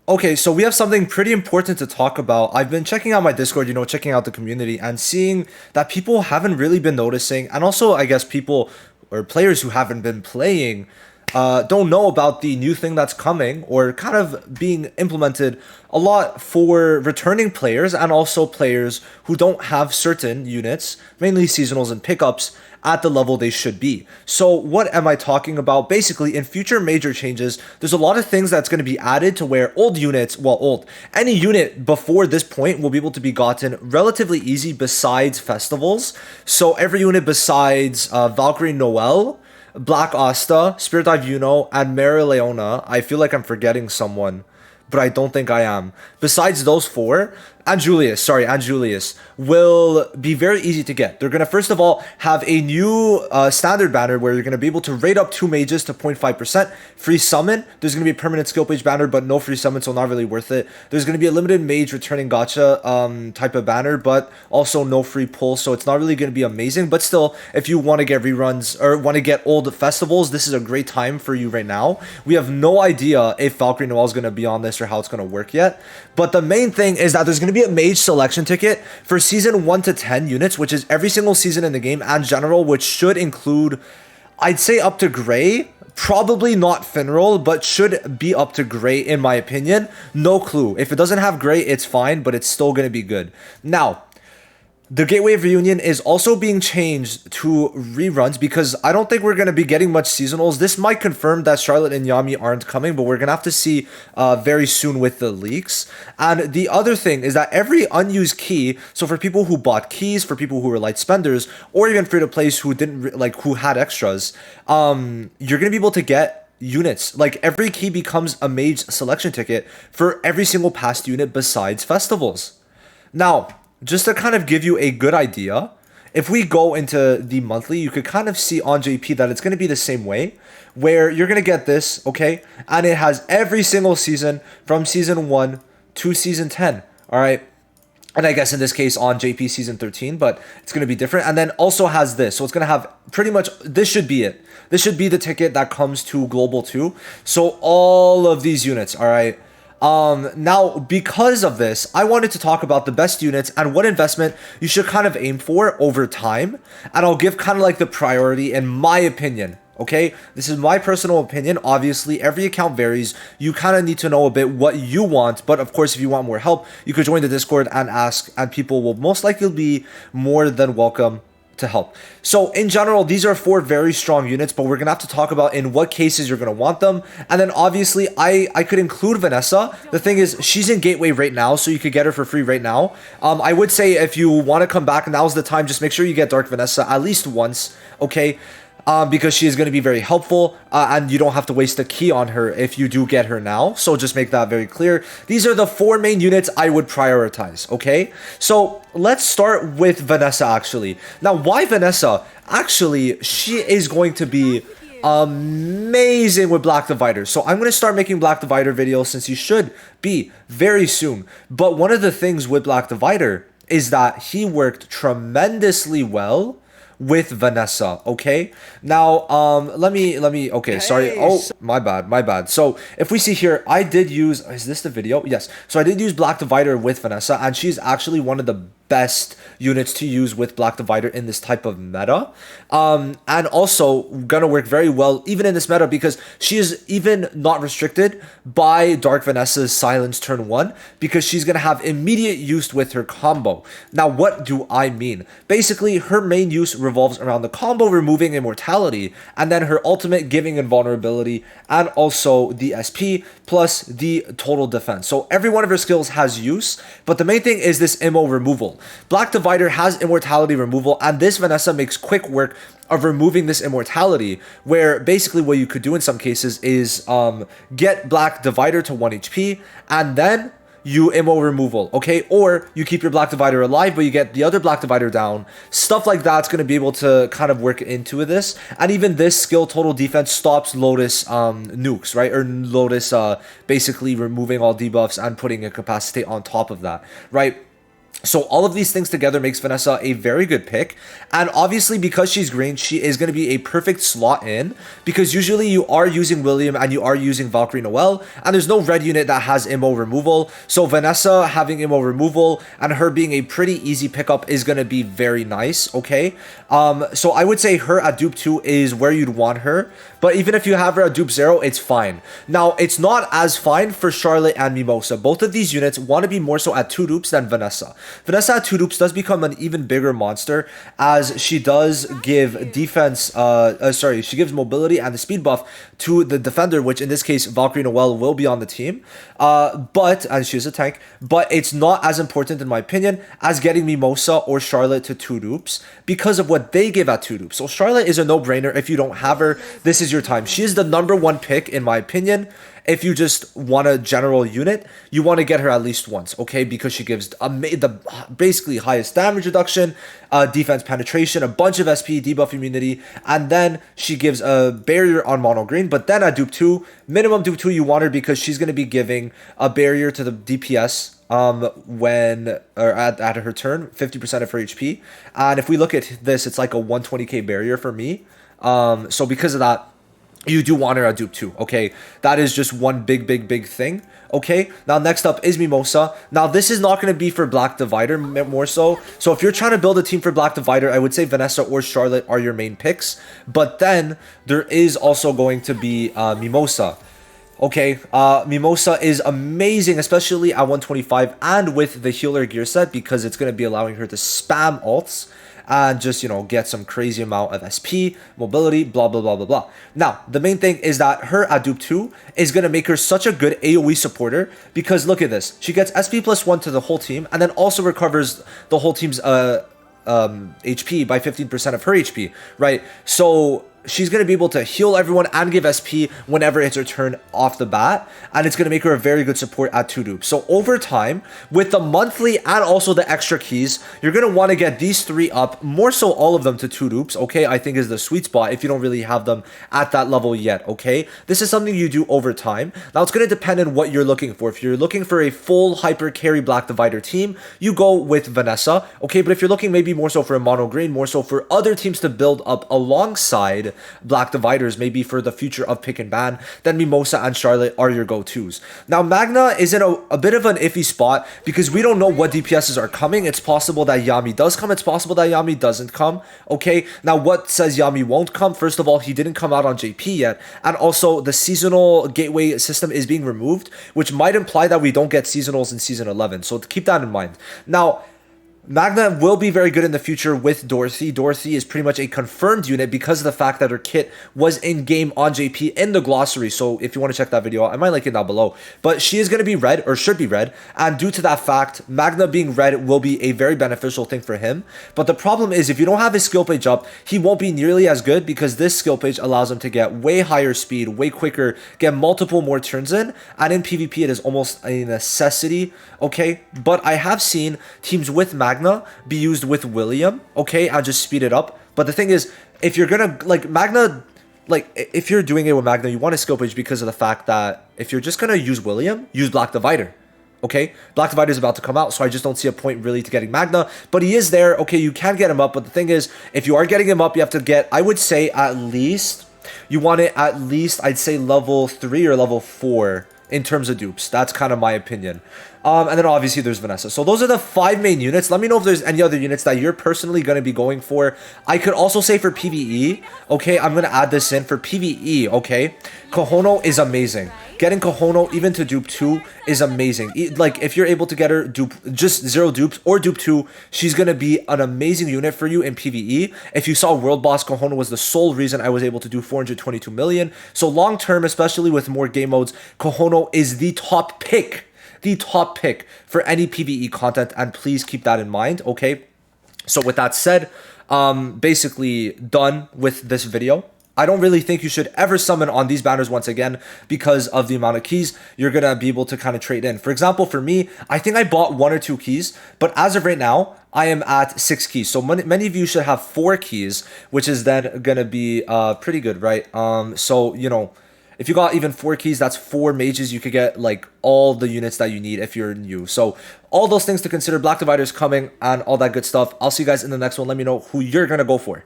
Okay, so we have something pretty important to talk about. I've been checking out my Discord, checking out the community and seeing that people haven't really been noticing, and also I guess people or players who haven't been playing don't know about the new thing that's coming or kind of being implemented a lot for returning players and also players who don't have certain units, mainly seasonals and pickups, at the level they should be. So what am I talking about? Basically, in future major changes, there's a lot of things that's going to be added to where old units, any unit before this point will be able to be gotten relatively easy besides festivals. So every unit besides Valkyrie Noel, Black Asta, Spirit Dive Yuno, and Mary Leona. I feel like I'm forgetting someone, but I don't think I am. Besides those four, and Julius, will be very easy to get. They're going to, first of all, have a new standard banner where you're going to be able to rate up 2 mages to 0.5%. Free summon. There's going to be a permanent skill page banner, but no free summon, so not really worth it. There's going to be a limited mage returning gacha type of banner, but also no free pull, so it's not really going to be amazing. But still, if you want to get reruns or want to get old festivals, this is a great time for you right now. We have no idea if Valkyrie Noel is going to be on this or how it's going to work yet. But the main thing is that there's going to be a mage selection ticket for season 1 to 10 units, which is every single season in the game and general, which should include, I'd say, up to gray. Probably not Finral, but should be up to gray in my opinion. No clue. If it doesn't have gray, it's fine, but it's still going to be good. Now, the Gateway of Reunion is also being changed to reruns because I don't think we're going to be getting much seasonals. This might confirm that Charlotte and Yami aren't coming, but we're going to have to see very soon with the leaks. And the other thing is that every unused key, so for people who bought keys, for people who were light spenders, or even free-to-plays who didn't who had extras, you're going to be able to get units. Like every key becomes a mage selection ticket for every single past unit besides festivals. Now, just to kind of give you a good idea, if we go into the monthly, you could kind of see on JP that it's going to be the same way, where you're going to get this, okay? And it has every single season from season 1 to season 10, all right? And I guess in this case on JP season 13, but it's going to be different. And then also has this. So it's going to have pretty much, this should be it. This should be the ticket that comes to Global 2. So all of these units, all right? Now, because of this, I wanted to talk about the best units and what investment you should kind of aim for over time. And I'll give kind of like the priority in my opinion. Okay, this is my personal opinion. Obviously, every account varies. You kind of need to know a bit what you want. But of course, if you want more help, you could join the Discord and ask, and people will most likely be more than welcome to help. So in general, these are 4 very strong units, but we're gonna have to talk about in what cases you're gonna want them. And then obviously I could include Vanessa. The thing is, she's in Gateway right now, so you could get her for free right now. I would say if you want to come back, now's the time. Just make sure you get Dark Vanessa at least once, okay? Because she is going to be very helpful, and you don't have to waste a key on her if you do get her now. So just make that very clear. These are the 4 main units I would prioritize, okay? So let's start with Vanessa, actually. Now, why Vanessa? Actually, she is going to be amazing with Black Divider. So I'm going to start making Black Divider videos since you should be very soon. But one of the things with Black Divider is that he worked tremendously well with Vanessa, okay? Now, let me, okay, sorry. Oh, my bad. So, if we see here, I did use, is this the video? Yes. So, I did use Black Divider with Vanessa, and she's actually one of the best units to use with Black Divider in this type of meta. And also gonna work very well even in this meta because she is even not restricted by Dark Vanessa's Silence turn 1 because she's gonna have immediate use with her combo. Now, what do I mean? Basically, her main use revolves around the combo removing immortality and then her ultimate giving invulnerability and also the SP plus the total defense. So every one of her skills has use, but the main thing is this immo removal. Black Divider has immortality removal, and this Vanessa makes quick work of removing this immortality, where basically what you could do in some cases is get Black Divider to 1 HP, and then you immo removal, okay? Or you keep your Black Divider alive, but you get the other Black Divider down. Stuff like that's going to be able to kind of work into this. And even this skill total defense stops Lotus nukes, right? Or Lotus basically removing all debuffs and putting Incapacitate on top of that, right? So all of these things together makes Vanessa a very good pick. And obviously because she's green, she is going to be a perfect slot in, because usually you are using William and you are using Valkyrie Noel, and there's no red unit that has immo removal. So Vanessa having immo removal and her being a pretty easy pickup is going to be very nice, okay? So I would say her at dupe 2 is where you'd want her. But even if you have her at dupe 0, it's fine. Now, it's not as fine for Charlotte and Mimosa. Both of these units want to be more so at 2 dupes than Vanessa. Vanessa at 2 dupes does become an even bigger monster, as she does give defense, she gives mobility and the speed buff to the defender, which in this case, Valkyrie Noel will be on the team. And she's a tank, but it's not as important in my opinion as getting Mimosa or Charlotte to 2 dupes because of what they give at 2 dupes. So Charlotte is a no-brainer. If you don't have her, this is your time. She is the #1 pick in my opinion. If you just want a general unit, you want to get her at least once, okay? Because she gives the basically highest damage reduction, defense penetration, a bunch of SP, debuff immunity, and then she gives a barrier on mono green. But then at dupe 2, minimum dupe 2, you want her because she's going to be giving a barrier to the DPS at her turn, 50% of her HP. And if we look at this, it's like a 120k barrier for me. So because of that, you do want her at dupe 2, okay? That is just one big thing, okay? Now, next up is Mimosa. Now, this is not going to be for Black Divider more so. So, if you're trying to build a team for Black Divider, I would say Vanessa or Charlotte are your main picks. But then, there is also going to be Mimosa. Okay, Mimosa is amazing, especially at 125 and with the healer gear set, because it's going to be allowing her to spam ults and just, you know, get some crazy amount of SP, mobility, blah, blah, blah, blah, blah. Now, the main thing is that her at dupe 2 is going to make her such a good AoE supporter, because look at this. She gets SP +1 to the whole team and then also recovers the whole team's HP by 15% of her HP, right? So she's going to be able to heal everyone and give SP whenever it's her turn off the bat. And it's going to make her a very good support at 2 dupes. So over time, with the monthly and also the extra keys, you're going to want to get these 3 up, more so all of them to 2 dupes, okay? I think is the sweet spot if you don't really have them at that level yet, okay? This is something you do over time. Now, it's going to depend on what you're looking for. If you're looking for a full hyper carry Black Divider team, you go with Vanessa, okay? But if you're looking maybe more so for a mono green, more so for other teams to build up alongside Black Dividers, maybe for the future of pick and ban, then Mimosa and Charlotte are your go-tos. Now, Magna is in a bit of an iffy spot because we don't know what DPSs are coming. It's possible that Yami does come. It's possible that Yami doesn't come, okay? Now, what says Yami won't come? First of all, he didn't come out on JP yet, and also the seasonal gateway system is being removed, which might imply that we don't get seasonals in Season 11, so keep that in mind. Now, Magna will be very good in the future with Dorothy. Dorothy is pretty much a confirmed unit because of the fact that her kit was in-game on JP in the glossary. So if you want to check that video out, I might link it down below. But she is going to be red, or should be red. And due to that fact, Magna being red will be a very beneficial thing for him. But the problem is, if you don't have his skill page up, he won't be nearly as good because this skill page allows him to get way higher speed, way quicker, get multiple more turns in. And in PvP, it is almost a necessity, okay? But I have seen teams with Magna be used with William, okay, I'll just speed it up. But the thing is, if you're gonna like Magna, like if you're doing it with Magna, you want a skill page because of the fact that if you're just gonna use William, use Black Divider, okay? Black Divider is about to come out, so I just don't see a point really to getting Magna, but he is there, okay? You can get him up, but the thing is, if you are getting him up, you have to get, I would say at least, you want it at least, I'd say level 3 or level 4 in terms of dupes. That's kind of my opinion. And then obviously there's Vanessa. So those are the 5 main units. Let me know if there's any other units that you're personally going to be going for. I could also say for PvE, okay, I'm going to add this in for PvE, okay? Kohono is amazing. Getting Kohono even to dupe 2 is amazing. Like, if you're able to get her dupe, just 0 dupes or dupe 2, she's going to be an amazing unit for you in PvE. If you saw World Boss, Kohono was the sole reason I was able to do 422 million. So long term, especially with more game modes, Kohono is the top pick. The top pick for any PvE content, and please keep that in mind, okay? So with that said, basically done with this video. I don't really think you should ever summon on these banners once again because of the amount of keys you're going to be able to kind of trade in. For example, for me, I think I bought 1 or 2 keys, but as of right now, I am at 6 keys. So many of you should have 4 keys, which is then going to be pretty good, right? So, you know, If you got even 4 keys, that's 4 mages. You could get like all the units that you need if you're new. So all those things to consider. Black Divider's coming and all that good stuff. I'll see you guys in the next one. Let me know who you're gonna go for.